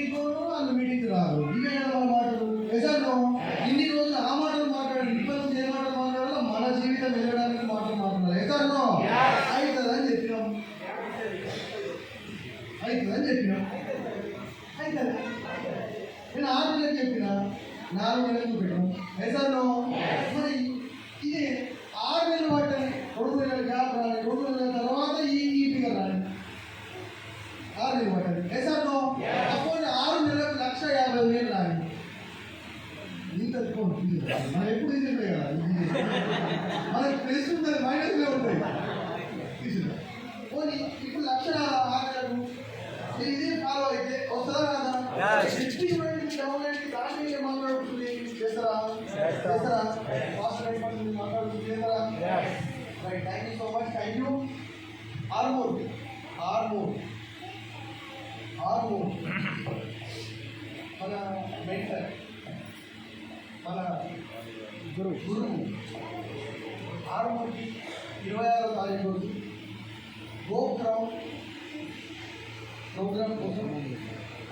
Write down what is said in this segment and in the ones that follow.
Meeting వాళ్ళు meeting రాదు. ఇవే కదా మన మాటలు. నిజంగా ఇన్ని రోజులు ఆ మాటలు మాట్లాడి ఇప్పటి నుంచి ఏ మాటలు మాట్లాడాలో మన జీవితం వెళ్ళడానికి మాటలు మాట్లాడాలి. ఎక్కడో అవుతుందని చెప్పినాం, అవుతుందని చెప్పినాం, అవుతుంది. నేను 6 నెలలకు చెప్పిన 4 నెలలకు పెట్టాం. ఎసన్నో మరి ఇది 6 నెలలు పట్టని 2 నెలల గ్యాప్ రాలి, 2 నెలల తర్వాత ఈ ఫిగర్ రాలి, 6 నెలలు పట్టని. ఎసన్నో అప్పుడు 6 నెలలకు 1,50,000 రాలి. ఇంత మనం ఎప్పుడు తీసుకుంటాయి కదా, మనకి ప్లస్ ఉంటుంది మైనస్లే ఉంటాయి. తీసుకుంటాం పోనీ ఇప్పుడు 1,06,000 ఇది ఫాలో అయితే వస్తుందా కాదా? మాట్లాడుతుంది చేస్తారా చేస్తారా మాట్లాడుతుంది చేస్తారా? Right, thank you so much. Thank you. Armoor మన మెంటర్, మన గురువు ఆర్మూర్కి 26వ తారీఖు రోజు గోక్రౌండ్ ప్రోగ్రామ్ కోసం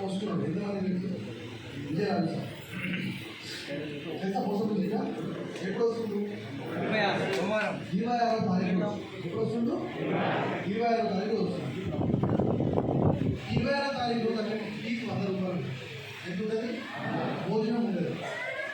వస్తున్నాడు. ఎంతమంది విజయరాజు సార్ ఎంత కోసం ఎప్పుడు వస్తుండు? 26వ తారీఖు. ఎప్పుడు వస్తుండు? 26వ తారీఖు వస్తుంది. 26వ తారీఖు రోజు అంటే ఫీజు 100 రూపాయలు. ఎంత ఉంటుంది?